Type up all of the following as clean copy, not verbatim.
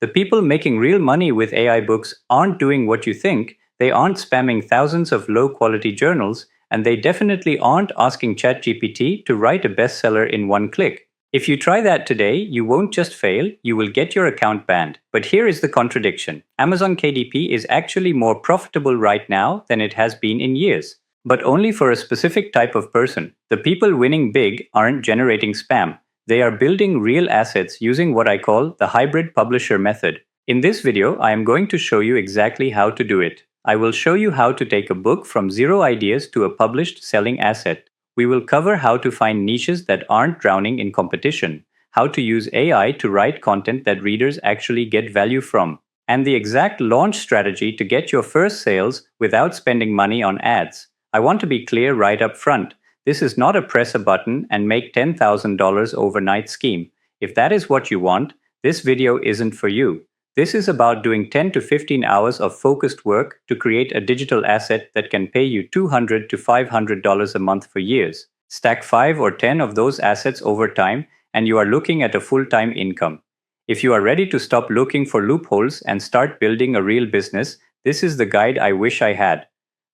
The people making real money with AI books aren't doing what you think, they aren't spamming thousands of low quality journals, and they definitely aren't asking ChatGPT to write a bestseller in one click. If you try that today, you won't just fail, you will get your account banned. But here is the contradiction. Amazon KDP is actually more profitable right now than it has been in years. But only for a specific type of person. The people winning big aren't generating spam. They are building real assets using what I call the hybrid publisher method. In this video, I am going to show you exactly how to do it. I will show you how to take a book from zero ideas to a published selling asset. We will cover how to find niches that aren't drowning in competition, how to use AI to write content that readers actually get value from, and the exact launch strategy to get your first sales without spending money on ads. I want to be clear right up front. This is not a press a button and make $10,000 overnight scheme. If that is what you want, this video isn't for you. This is about doing 10 to 15 hours of focused work to create a digital asset that can pay you $200 to $500 a month for years. Stack 5 or 10 of those assets over time, and you are looking at a full-time income. If you are ready to stop looking for loopholes and start building a real business, this is the guide I wish I had.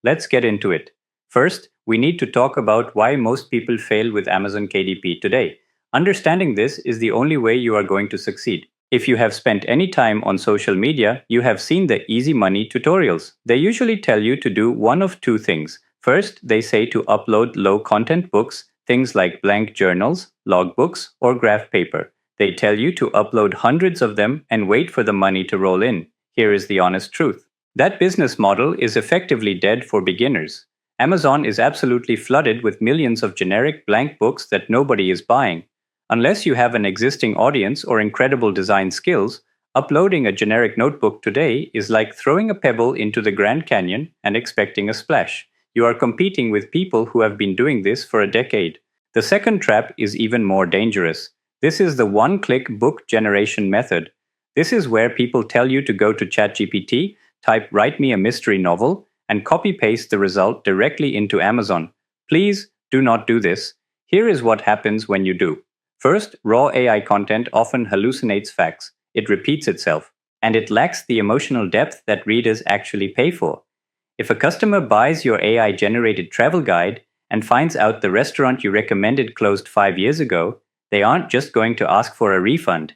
Let's get into it. First, we need to talk about why most people fail with Amazon KDP today. Understanding this is the only way you are going to succeed. If you have spent any time on social media, you have seen the easy money tutorials. They usually tell you to do one of two things. First, they say to upload low-content books, things like blank journals, logbooks, or graph paper. They tell you to upload hundreds of them and wait for the money to roll in. Here is the honest truth. That business model is effectively dead for beginners. Amazon is absolutely flooded with millions of generic blank books that nobody is buying. Unless you have an existing audience or incredible design skills, uploading a generic notebook today is like throwing a pebble into the Grand Canyon and expecting a splash. You are competing with people who have been doing this for a decade. The second trap is even more dangerous. This is the one-click book generation method. This is where people tell you to go to ChatGPT, type "write me a mystery novel," and copy-paste the result directly into Amazon. Please do not do this. Here is what happens when you do. First, raw AI content often hallucinates facts. It repeats itself, and it lacks the emotional depth that readers actually pay for. If a customer buys your AI-generated travel guide and finds out the restaurant you recommended closed 5 years ago, they aren't just going to ask for a refund.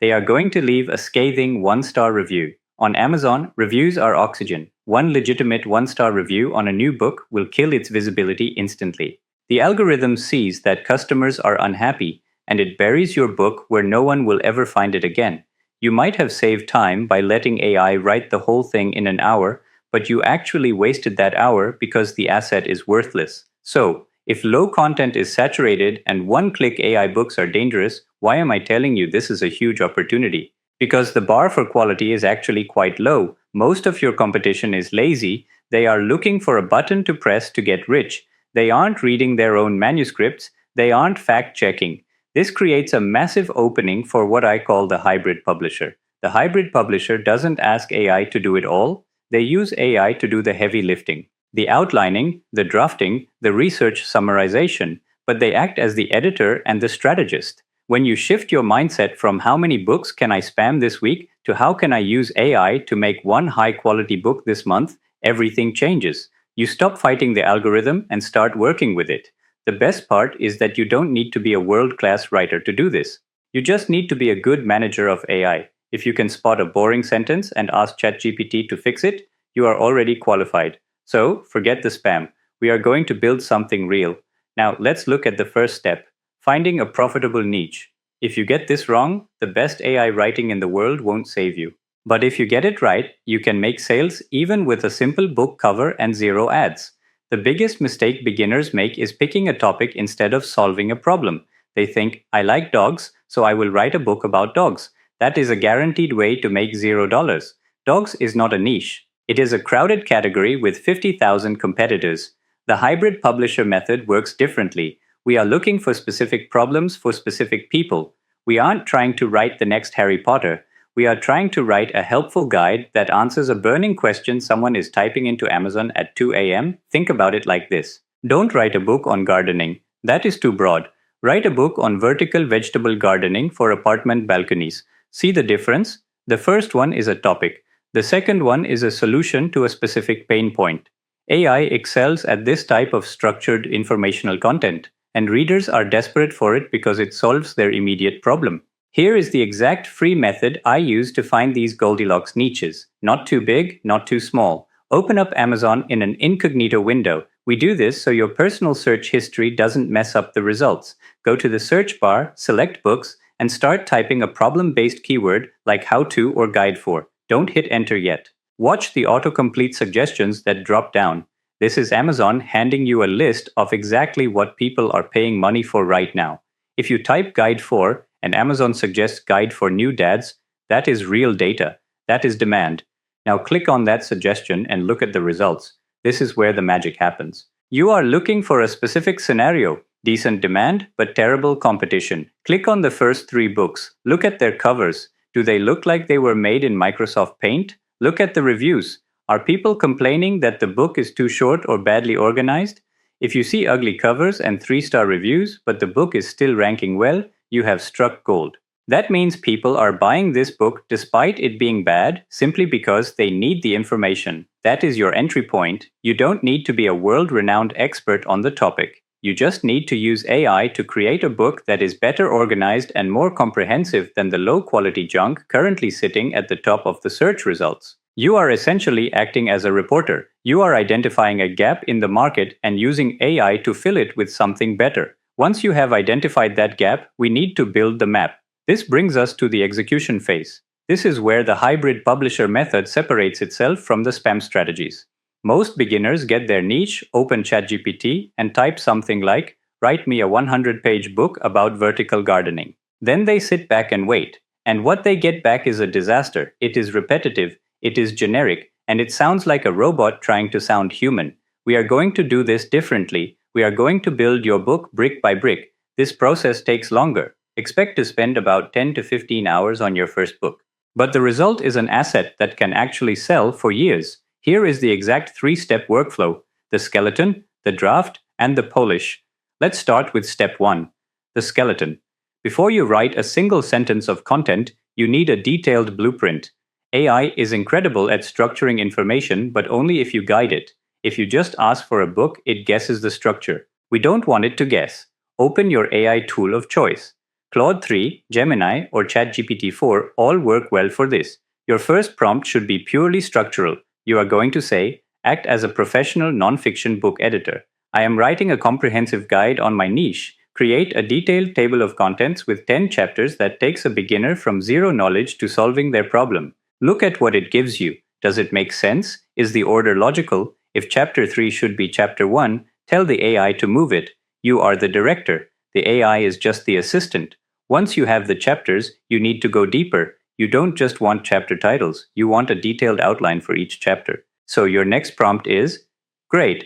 They are going to leave a scathing one-star review. On Amazon, reviews are oxygen. One legitimate one-star review on a new book will kill its visibility instantly. The algorithm sees that customers are unhappy, and it buries your book where no one will ever find it again. You might have saved time by letting AI write the whole thing in an hour, but you actually wasted that hour because the asset is worthless. So, if low content is saturated and one-click AI books are dangerous, why am I telling you this is a huge opportunity? Because the bar for quality is actually quite low. Most of your competition is lazy. They are looking for a button to press to get rich. They aren't reading their own manuscripts. They aren't fact-checking. This creates a massive opening for what I call the hybrid publisher. The hybrid publisher doesn't ask AI to do it all. They use AI to do the heavy lifting, the outlining, the drafting, the research summarization, but they act as the editor and the strategist. When you shift your mindset from how many books can I spam this week to how can I use AI to make one high-quality book this month, everything changes. You stop fighting the algorithm and start working with it. The best part is that you don't need to be a world-class writer to do this. You just need to be a good manager of AI. If you can spot a boring sentence and ask ChatGPT to fix it, you are already qualified. So, forget the spam. We are going to build something real. Now, let's look at the first step, finding a profitable niche. If you get this wrong, the best AI writing in the world won't save you. But if you get it right, you can make sales even with a simple book cover and zero ads. The biggest mistake beginners make is picking a topic instead of solving a problem. They think, I like dogs, so I will write a book about dogs. That is a guaranteed way to make $0. Dogs is not a niche. It is a crowded category with 50,000 competitors. The hybrid publisher method works differently. We are looking for specific problems for specific people. We aren't trying to write the next Harry Potter. We are trying to write a helpful guide that answers a burning question someone is typing into Amazon at 2 a.m. Think about it like this. Don't write a book on gardening. That is too broad. Write a book on vertical vegetable gardening for apartment balconies. See the difference? The first one is a topic. The second one is a solution to a specific pain point. AI excels at this type of structured informational content, and readers are desperate for it because it solves their immediate problem. Here is the exact free method I use to find these Goldilocks niches. Not too big, not too small. Open up Amazon in an incognito window. We do this so your personal search history doesn't mess up the results. Go to the search bar, select books, and start typing a problem-based keyword like how to or guide for. Don't hit enter yet. Watch the autocomplete suggestions that drop down. This is Amazon handing you a list of exactly what people are paying money for right now. If you type guide for and Amazon suggests guide for new dads, that is real data. That is demand. Now click on that suggestion and look at the results. This is where the magic happens. You are looking for a specific scenario. Decent demand, but terrible competition. Click on the first 3 books. Look at their covers. Do they look like they were made in Microsoft Paint? Look at the reviews. Are people complaining that the book is too short or badly organized? If you see ugly covers and 3-star reviews, but the book is still ranking well, you have struck gold. That means people are buying this book despite it being bad, simply because they need the information. That is your entry point. You don't need to be a world-renowned expert on the topic. You just need to use AI to create a book that is better organized and more comprehensive than the low-quality junk currently sitting at the top of the search results. You are essentially acting as a reporter. You are identifying a gap in the market and using AI to fill it with something better. Once you have identified that gap, we need to build the map. This brings us to the execution phase. This is where the hybrid publisher method separates itself from the spam strategies. Most beginners get their niche, open ChatGPT, and type something like, "Write me a 100-page book about vertical gardening." Then they sit back and wait. And what they get back is a disaster. It is repetitive, it is generic, and it sounds like a robot trying to sound human. We are going to do this differently. We are going to build your book brick by brick. This process takes longer. Expect to spend about 10 to 15 hours on your first book. But the result is an asset that can actually sell for years. Here is the exact 3-step workflow: the skeleton, the draft, and the polish. Let's start with step 1, the skeleton. Before you write a single sentence of content, you need a detailed blueprint. AI is incredible at structuring information, but only if you guide it. If you just ask for a book, it guesses the structure. We don't want it to guess. Open your AI tool of choice. Claude 3, Gemini, or ChatGPT 4 all work well for this. Your first prompt should be purely structural. You are going to say, "Act as a professional nonfiction book editor. I am writing a comprehensive guide on my niche. Create a detailed table of contents with 10 chapters that takes a beginner from zero knowledge to solving their problem." Look at what it gives you. Does it make sense? Is the order logical? If chapter 3 should be chapter 1, tell the AI to move it. You are the director. The AI is just the assistant. Once you have the chapters, you need to go deeper. You don't just want chapter titles, you want a detailed outline for each chapter. So your next prompt is, "Great.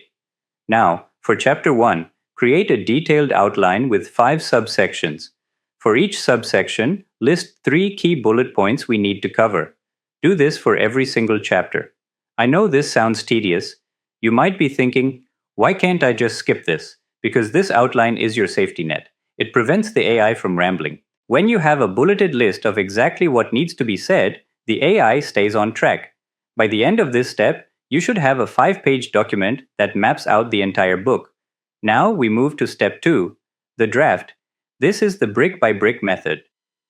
Now, for chapter 1, create a detailed outline with 5 subsections. For each subsection, list 3 key bullet points we need to cover. Do this for every single chapter." I know this sounds tedious. You might be thinking, why can't I just skip this? Because this outline is your safety net. It prevents the AI from rambling. When you have a bulleted list of exactly what needs to be said, the AI stays on track. By the end of this step, you should have a 5-page document that maps out the entire book. Now we move to step 2, the draft. This is the brick-by-brick method.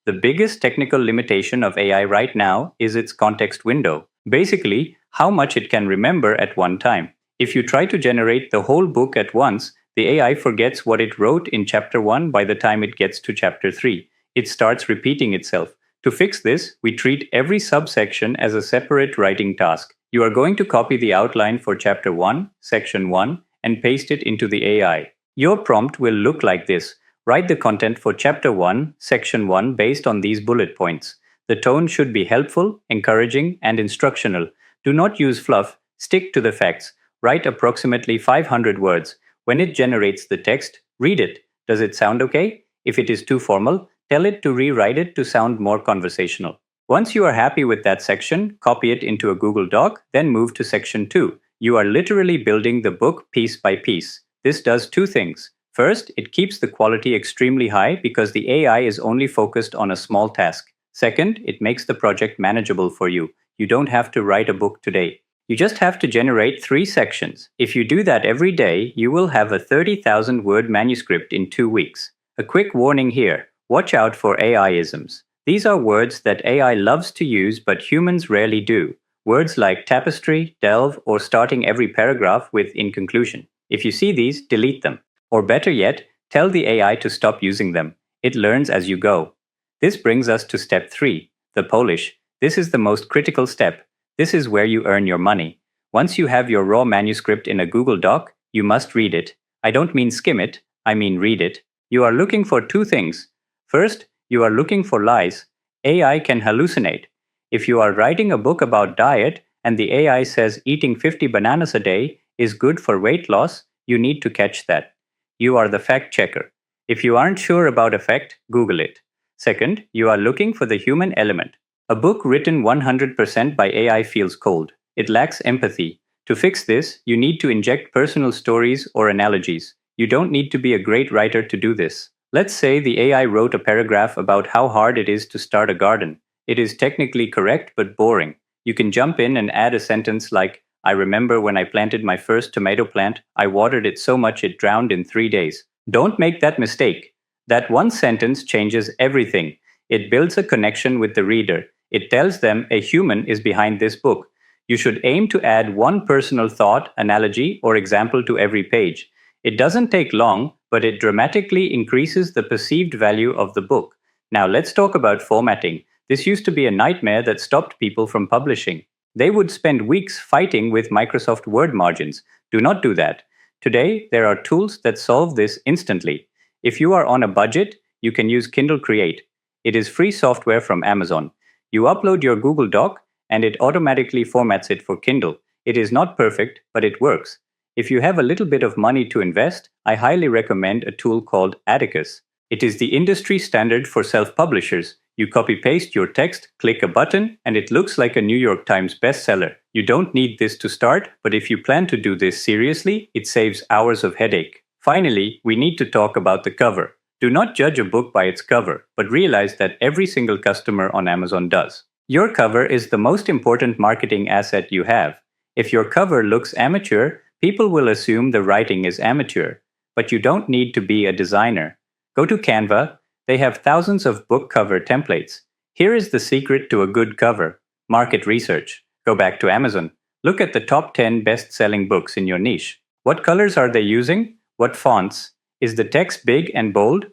The biggest technical limitation of AI right now is its context window. Basically, how much it can remember at one time. If you try to generate the whole book at once, the AI forgets what it wrote in chapter 1 by the time it gets to chapter 3. It starts repeating itself. To fix this, we treat every subsection as a separate writing task. You are going to copy the outline for chapter 1, section 1, and paste it into the AI. Your prompt will look like this. Write the content for chapter 1, section 1 based on these bullet points. The tone should be helpful, encouraging, and instructional. Do not use fluff. Stick to the facts. Write approximately 500 words. When it generates the text, read it. Does it sound okay? If it is too formal, tell it to rewrite it to sound more conversational. Once you are happy with that section, copy it into a Google Doc, then move to section 2. You are literally building the book piece by piece. This does 2 things. First, it keeps the quality extremely high because the AI is only focused on a small task. Second, it makes the project manageable for you. You don't have to write a book today. You just have to generate 3 sections. If you do that every day, you will have a 30,000 word manuscript in 2 weeks. A quick warning here, watch out for AI-isms. These are words that AI loves to use but humans rarely do. Words like tapestry, delve, or starting every paragraph with in conclusion. If you see these, delete them. Or better yet, tell the AI to stop using them. It learns as you go. This brings us to step 3, the polish. This is the most critical step. This is where you earn your money. Once you have your raw manuscript in a Google Doc, you must read it. I don't mean skim it, I mean read it. You are looking for 2 things. First, you are looking for lies. AI can hallucinate. If you are writing a book about diet and the AI says eating 50 bananas a day is good for weight loss, you need to catch that. You are the fact checker. If you aren't sure about a fact, Google it. Second, you are looking for the human element. A book written 100% by AI feels cold. It lacks empathy. To fix this, you need to inject personal stories or analogies. You don't need to be a great writer to do this. Let's say the AI wrote a paragraph about how hard it is to start a garden. It is technically correct but boring. You can jump in and add a sentence like, I remember when I planted my first tomato plant, I watered it so much it drowned in 3 days. Don't make that mistake. That one sentence changes everything. It builds a connection with the reader. It tells them a human is behind this book. You should aim to add one personal thought, analogy, or example to every page. It doesn't take long, but it dramatically increases the perceived value of the book. Now let's talk about formatting. This used to be a nightmare that stopped people from publishing. They would spend weeks fighting with Microsoft Word margins. Do not do that. Today, there are tools that solve this instantly. If you are on a budget, you can use Kindle Create. It is free software from Amazon. You upload your Google Doc, and it automatically formats it for Kindle. It is not perfect, but it works. If you have a little bit of money to invest, I highly recommend a tool called Atticus. It is the industry standard for self-publishers. You copy-paste your text, click a button, and it looks like a New York Times bestseller. You don't need this to start, but if you plan to do this seriously, it saves hours of headache. Finally, we need to talk about the cover. Do not judge a book by its cover, but realize that every single customer on Amazon does. Your cover is the most important marketing asset you have. If your cover looks amateur, people will assume the writing is amateur. But you don't need to be a designer. Go to Canva. They have thousands of book cover templates. Here is the secret to a good cover. Market research. Go back to Amazon. Look at the top 10 best-selling books in your niche. What colors are they using? What fonts? Is the text big and bold?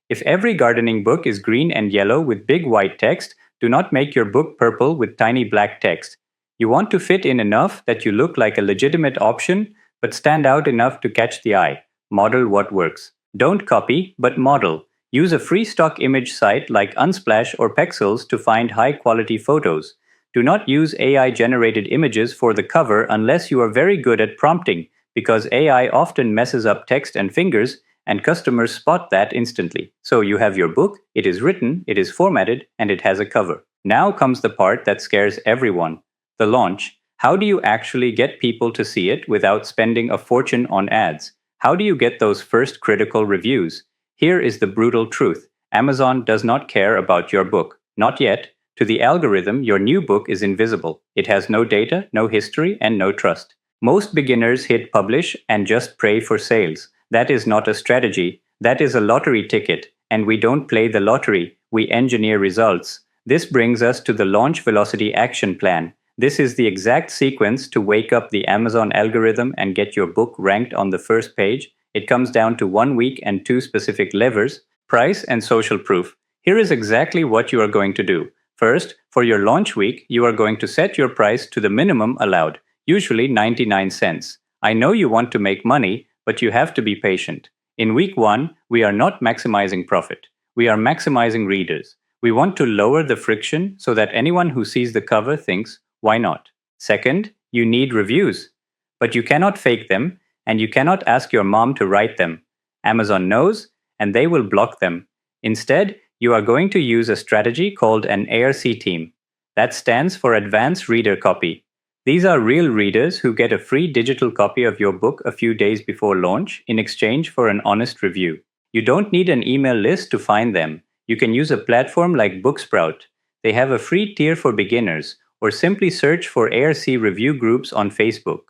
If every gardening book is green and yellow with big white text, do not make your book purple with tiny black text. You want to fit in enough that you look like a legitimate option, but stand out enough to catch the eye. Model what works. Don't copy, but model. Use a free stock image site like Unsplash or Pexels to find high-quality photos. Do not use AI-generated images for the cover unless you are very good at prompting, because AI often messes up text and fingers, and customers spot that instantly. So you have your book, it is written, it is formatted, and it has a cover. Now comes the part that scares everyone. The launch. How do you actually get people to see it without spending a fortune on ads? How do you get those first critical reviews? Here is the brutal truth. Amazon does not care about your book. Not yet. To the algorithm, your new book is invisible. It has no data, no history, and no trust. Most beginners hit publish and just pray for sales. That is not a strategy. That is a lottery ticket. And we don't play the lottery. We engineer results. This brings us to the Launch Velocity Action Plan. This is the exact sequence to wake up the Amazon algorithm and get your book ranked on the first page. It comes down to 1 week and 2 specific levers, price and social proof. Here is exactly what you are going to do. First, for your launch week, you are going to set your price to the minimum allowed, usually 99 cents. I know you want to make money, but you have to be patient. In week 1, we are not maximizing profit. We are maximizing readers. We want to lower the friction so that anyone who sees the cover thinks, why not? Second, you need reviews. But you cannot fake them, and you cannot ask your mom to write them. Amazon knows, and they will block them. Instead, you are going to use a strategy called an ARC team. That stands for Advanced Reader Copy. These are real readers who get a free digital copy of your book a few days before launch in exchange for an honest review. You don't need an email list to find them. You can use a platform like Booksprout. They have a free tier for beginners, or simply search for ARC review groups on Facebook.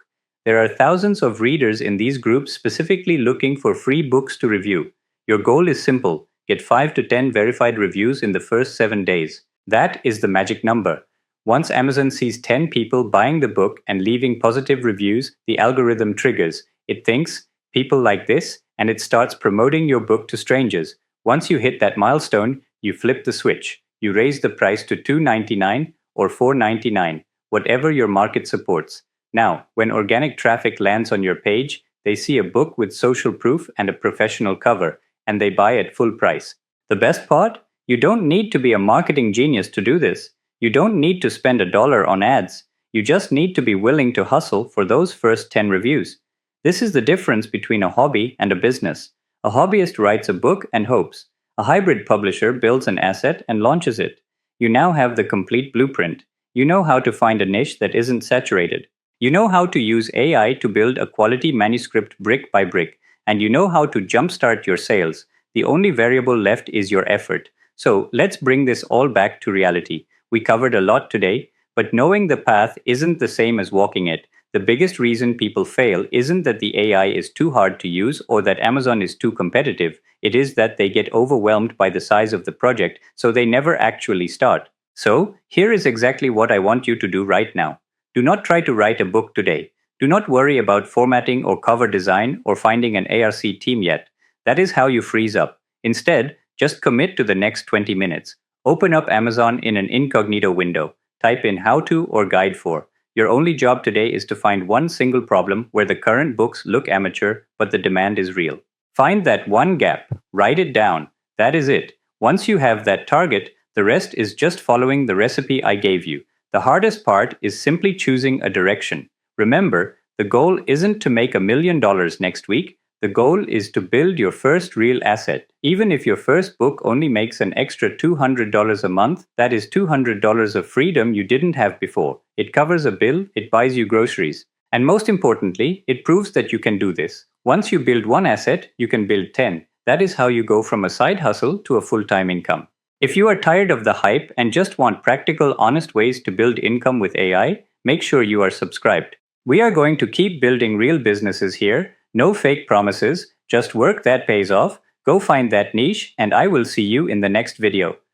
There are thousands of readers in these groups specifically looking for free books to review. Your goal is simple: get 5 to 10 verified reviews in the first 7 days. That is the magic number. Once Amazon sees 10 people buying the book and leaving positive reviews, the algorithm triggers. It thinks, people like this, and it starts promoting your book to strangers. Once you hit that milestone, you flip the switch. You raise the price to $2.99 or $4.99, whatever your market supports. Now, when organic traffic lands on your page, they see a book with social proof and a professional cover, and they buy at full price. The best part? You don't need to be a marketing genius to do this. You don't need to spend $1 on ads. You just need to be willing to hustle for those first 10 reviews. This is the difference between a hobby and a business. A hobbyist writes a book and hopes. A hybrid publisher builds an asset and launches it. You now have the complete blueprint. You know how to find a niche that isn't saturated. You know how to use AI to build a quality manuscript brick by brick, and you know how to jumpstart your sales. The only variable left is your effort. So let's bring this all back to reality. We covered a lot today, but knowing the path isn't the same as walking it. The biggest reason people fail isn't that the AI is too hard to use or that Amazon is too competitive. It is that they get overwhelmed by the size of the project, so they never actually start. So, here is exactly what I want you to do right now. Do not try to write a book today. Do not worry about formatting or cover design or finding an ARC team yet. That is how you freeze up. Instead, just commit to the next 20 minutes. Open up Amazon in an incognito window. Type in how to or guide for. Your only job today is to find one single problem where the current books look amateur, but the demand is real. Find that one gap. Write it down. That is it. Once you have that target, the rest is just following the recipe I gave you. The hardest part is simply choosing a direction. Remember, the goal isn't to make $1 million next week. The goal is to build your first real asset. Even if your first book only makes an extra $200 a month, that is $200 of freedom you didn't have before. It covers a bill, it buys you groceries. And most importantly, it proves that you can do this. Once you build one asset, you can build 10. That is how you go from a side hustle to a full-time income. If you are tired of the hype and just want practical, honest ways to build income with AI, make sure you are subscribed. We are going to keep building real businesses here. No fake promises, just work that pays off. Go find that niche, and I will see you in the next video.